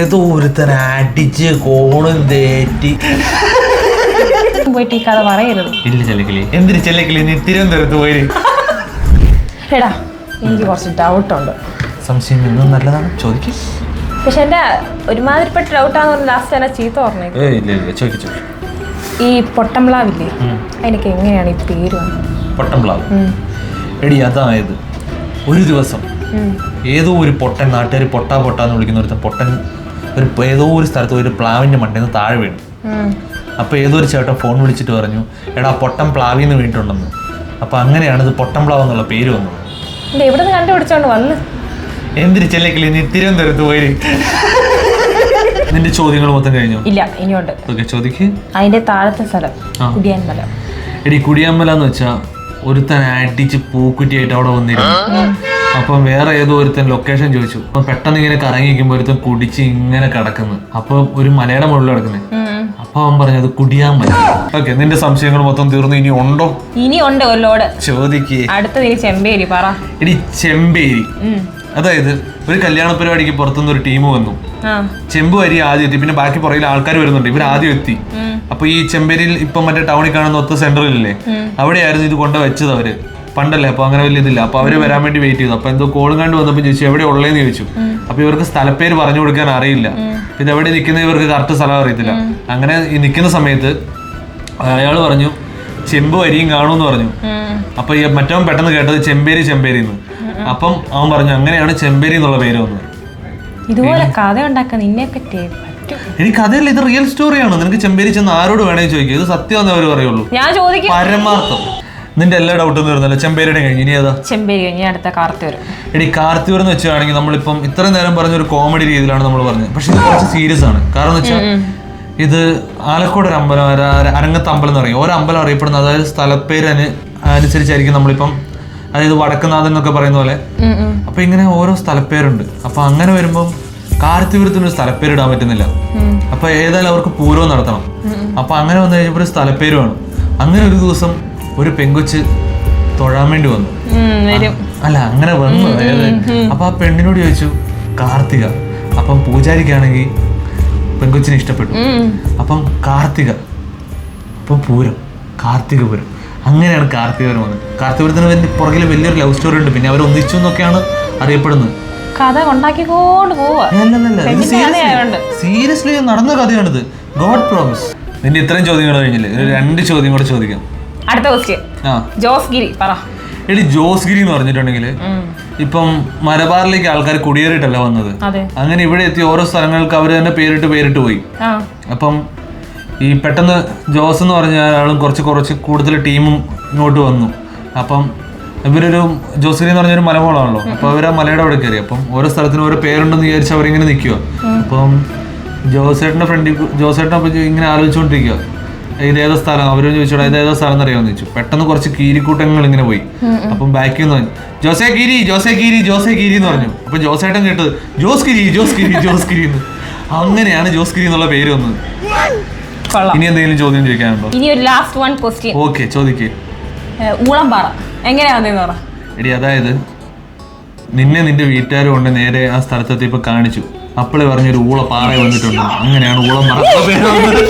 ഏതോ ഒരുത്തൻ അടിച്ച് കോണും തേറ്റി പോയിട്ട് ഈ കഥ പറയരുത്. ഇല്ല ചെല്ലക്കിളി. എന്തിന് ചെല്ലക്കിളി? നീ തിരുവനന്തപുരത്ത് പോയി. എടാ എനിക്ക് കുറച്ച് ഡൗട്ടുണ്ട്. സംശയം എന്നും നല്ലതാണ്, ചോദിക്കും. പക്ഷെ എന്റെ ഒരുമാതിരിപ്പെട്ട ഡൗട്ടാന്ന് പറഞ്ഞ ലാസ്റ്റ് തന്നെ ചീത്ത പറഞ്ഞത്. ഇല്ല ഇല്ല, ചോദിക്കും. ഈ പൊട്ടംപ്ലാവില്ലേ, അതിനൊക്കെ എങ്ങനെയാണ് ഈ പേര് വന്നത്? പൊട്ടംപ്ലാവ് എടി, അതായത് ഒരു ദിവസം ഏതോ ഒരു പൊട്ടൻ, നാട്ടുകാർ പൊട്ടാന്ന് വിളിക്കുന്ന ഒരുത്തൻ പൊട്ടൻ ഏതോ ഒരു സ്ഥലത്ത് ഒരു പ്ലാവിന്റെ മണ്ടയിൽ നിന്ന് താഴെ വീണു. അപ്പോൾ ഏതോ ഒരു ചേട്ടൻ ഫോൺ വിളിച്ചിട്ട് പറഞ്ഞു, എടാ പൊട്ടം പ്ലാവിൽ നിന്ന് വീണിട്ടുണ്ടെന്ന്. അപ്പോൾ അങ്ങനെയാണ് ഇത് പൊട്ടംപ്ലാവ് എന്നുള്ള പേര് വന്നത്. എവിടെ നിന്ന് കണ്ടുപിടിച്ചോണ്ട് വന്ന്? എന്തിന് ചെല്ലക്കില്ലേ, നീ തിരുവനന്തപുരത്ത് പോയി. നിന്റെ ചോദ്യങ്ങൾ മൊത്തം കഴിഞ്ഞു? ഇല്ല, ഇനിയുണ്ട്. ഓക്കെ, ചോദിക്ക്. അതിന്റെ താഴത്തെ സ്ഥലം കുടിയാൻമല. എടി, കുടിയാൻമല എന്ന് വെച്ചാൽ ഒരുത്തൻ അടിച്ച് പൂക്കുറ്റിയായിട്ട് അവിടെ വന്നിരുന്നു. അപ്പം വേറെ ഏതോ ഒരുത്തൻ ലൊക്കേഷൻ ചോദിച്ചു. അപ്പം പെട്ടെന്ന് ഇങ്ങനെ കറങ്ങിയിരിക്കുമ്പോൾ ഒരുത്തൻ കുടിച്ച് ഇങ്ങനെ കിടക്കുന്നു. അപ്പൊ ഒരു മലയുടെ മുകളിൽ കിടക്കുന്നത്. അപ്പൊ അവൻ പറഞ്ഞു അത് കുടിയാൻമല. ഓക്കെ, നിന്റെ സംശയങ്ങൾ മൊത്തം തീർന്നു. ഇനി ഉണ്ടോ? ഇനി ഉണ്ട് ഒരു ലോഡ്. ചോദിക്കേ. അടുത്തത് ഈ ചെമ്പേരി പറ. എടി, ചെമ്പേരി അതായത് ഒരു കല്യാണ പരിപാടിക്ക് പുറത്തുനിന്ന് ഒരു ടീം വന്നു. ചെമ്പ് വരി ആദ്യം എത്തി, പിന്നെ ബാക്കി പുറകിൽ ആൾക്കാർ വരുന്നുണ്ട്. ഇവർ ആദ്യം എത്തി. അപ്പൊ ഈ ചെമ്പേരിയിൽ ഇപ്പൊ മറ്റേ ടൗണിൽ കാണുന്ന ഒത്ത സെന്ററിലല്ലേ, അവിടെയായിരുന്നു ഇത് കൊണ്ട് വെച്ചത് അവര്. പണ്ടല്ലേ, അപ്പൊ അങ്ങനെ വലിയ ഇതില്ല. അപ്പൊ അവര് വരാൻ വേണ്ടി വെയിറ്റ് ചെയ്തു. അപ്പൊ എന്തോ കോളും കണ്ടു വന്നപ്പോൾ ചോദിച്ചു എവിടെ ഉള്ളതെന്ന് ചോദിച്ചു. അപ്പൊ ഇവർക്ക് സ്ഥലപ്പേര് പറഞ്ഞു കൊടുക്കാൻ അറിയില്ല. ഇത് എവിടെ നിൽക്കുന്ന ഇവർക്ക് കറക്റ്റ് സ്ഥലം അറിയത്തില്ല. അങ്ങനെ ഈ നിൽക്കുന്ന സമയത്ത് അയാൾ പറഞ്ഞു ചെമ്പ് വരിയും കാണുമെന്ന് പറഞ്ഞു. അപ്പൊ ഈ മറ്റവൻ പെട്ടെന്ന് കേട്ടത് ചെമ്പേരി എന്ന്. അപ്പം അവൻ പറഞ്ഞു അങ്ങനെയാണ് ചെമ്പേരി എന്നുള്ള പേര് വന്നത്. ഇതുപോലെ കഥ ഉണ്ടാക്കാൻ നിന്നെ പറ്റി എനിക്ക് കഥയല്ല, ഇത് റിയൽ സ്റ്റോറിയാണ്. നിനക്ക് ചെമ്പേരി ചെന്ന് ആരോട് വേണമെങ്കിൽ ചോദിക്കും, ഇത് സത്യമെന്ന് അവർ പറയുള്ളൂ. ഞാൻ ചോദിക്കും പരമാർത്ഥം. നിന്റെ എല്ലാ ഡൗട്ടും തീർന്നല്ലോ. ചെമ്പേരിയുടെ കഴിഞ്ഞു, ഇനി ഏതാ? ചെമ്പേരി കഴിഞ്ഞ് അടുത്ത കാർത്തിയൂർ. എടി, കാർത്തിയൂർ എന്ന് വെച്ചാണെങ്കിൽ നമ്മളിപ്പം ഇത്രയും നേരം പറഞ്ഞൊരു കോമഡി രീതിയിലാണ് നമ്മൾ പറഞ്ഞത്. പക്ഷെ ഇത് കുറച്ച് സീരിയസ് ആണ്. കാരണം എന്ന് വെച്ചാൽ ഇത് ആലക്കോട് ഒരു അമ്പലം, അരങ്ങത്ത് അമ്പലം എന്ന് പറയും. ഓരോ അമ്പലം അറിയപ്പെടുന്നത് അതായത് സ്ഥലപ്പേര് അനുസരിച്ചായിരിക്കും. നമ്മളിപ്പം അതായത് വടക്കുന്നാഥൻ എന്നൊക്കെ പറയുന്ന പോലെ. അപ്പൊ ഇങ്ങനെ ഓരോ സ്ഥലപ്പേരുണ്ട്. അപ്പൊ അങ്ങനെ വരുമ്പം കാർത്തിപുരത്തിനൊരു സ്ഥലപ്പേര് ഇടാൻ പറ്റുന്നില്ല. അപ്പൊ ഏതായാലും അവർക്ക് പൂരവും നടത്തണം. അപ്പൊ അങ്ങനെ വന്നു കഴിഞ്ഞപ്പോൾ ഒരു സ്ഥലപ്പേര് വേണം. അങ്ങനെ ഒരു ദിവസം ഒരു പെങ്കൊച്ച് തൊഴാൻ വേണ്ടി വന്നു. അല്ല, അങ്ങനെ വന്നു. അപ്പൊ ആ പെണ്ണിനോട് ചോദിച്ചു കാർത്തിക. അപ്പം പൂജാരിക്കാണെങ്കിൽ പെങ്കൊച്ചിനെ ഇഷ്ടപ്പെട്ടു. അപ്പം കാർത്തിക, അപ്പം പൂരം, കാർത്തികപുരം. അങ്ങനെയാണ് കാർത്തികപുരം വന്നത്. കാർത്തികപുരത്തിന് പുറകിൽ വലിയൊരു ലവ് സ്റ്റോറി ഉണ്ട്. പിന്നെ അവർ ഒന്നിച്ചു എന്നൊക്കെയാണ് അറിയപ്പെടുന്നത്. കഥ ഉണ്ടാക്കിക്കൊണ്ട് പോവാ. സീരിയസ്ലി നടന്ന കഥയാണിത്. God promise. നിന്റെ ഇത്രയും ചോദ്യങ്ങൾ കഴിഞ്ഞില്ലേ, 2 ചോദ്യം കൂടെ ചോദിക്കാം. അടുത്ത ക്വസ്റ്റ്യൻ. ജോസ്ഗിരി പറ. എടി, ജോസ്ഗിരി എന്ന് പറഞ്ഞിട്ടുണ്ടെങ്കിൽ ഇപ്പം മലബാറിലേക്ക് ആൾക്കാർ കുടിയേറിയിട്ടല്ല വന്നത്. അങ്ങനെ ഇവിടെ എത്തി ഓരോ സ്ഥലങ്ങൾക്ക് അവർ തന്നെ പേരിട്ട് പോയി. അപ്പം ഈ പെട്ടെന്ന് ജോസ് എന്ന് പറഞ്ഞ ആളും കുറച്ച് കൂടുതൽ ടീമും ഇങ്ങോട്ട് വന്നു. അപ്പം ഇവരൊരു ജോസ്ഗിരി എന്ന് പറഞ്ഞൊരു മലമോളാണല്ലോ. അപ്പൊ അവർ ആ മലയുടെ അവിടെ കയറി. അപ്പം ഓരോ സ്ഥലത്തിനും ഓരോ പേരുണ്ടെന്ന് വിചാരിച്ച് അവരിങ്ങനെ നിൽക്കുക. അപ്പം ജോസേട്ടൻ്റെ അപ്പം ഇങ്ങനെ ആലോചിച്ചുകൊണ്ടിരിക്കുക, ഇതേതോ സ്ഥലം. അവരും ചോദിച്ചോടാ ഇതേതോ സ്ഥലം എന്നറിയാമെന്ന് ചോദിച്ചു. പെട്ടെന്ന് കുറച്ച് കീരിക്കൂട്ടങ്ങൾ ഇങ്ങനെ പോയി. അപ്പം ബാക്കിൽ നിന്ന് പറഞ്ഞു ജോസേ കീരി എന്ന് പറഞ്ഞു. അപ്പൊ ജോസേട്ടൻ കേട്ടത് ജോസ്ഗിരി എന്ന്. അങ്ങനെയാണ് ജോസ്ഗിരി എന്നുള്ള പേര് വന്നത്. ഇനി എന്തെങ്കിലും ചോദ്യം ചോദിക്കാനുണ്ടോ? ഇനി ഒരു ലാസ്റ്റ് വൺ ക്വസ്റ്റ്യൻ. ഓക്കെ, ചോദിക്കേ. ഊളംപാറ എങ്ങനെയാണെന്ന് പറ. എടി, അതായത് നിന്റെ വീട്ടുകാരും കൊണ്ട് നേരെ ആ സ്ഥലത്തെത്തി ഇപ്പൊ കാണിച്ചു. അപ്പോഴേ പറഞ്ഞൊരു ഊള പാറ വന്നിട്ടുണ്ട്. അങ്ങനെയാണ് ഊളംപാറ പേര് വന്നത്.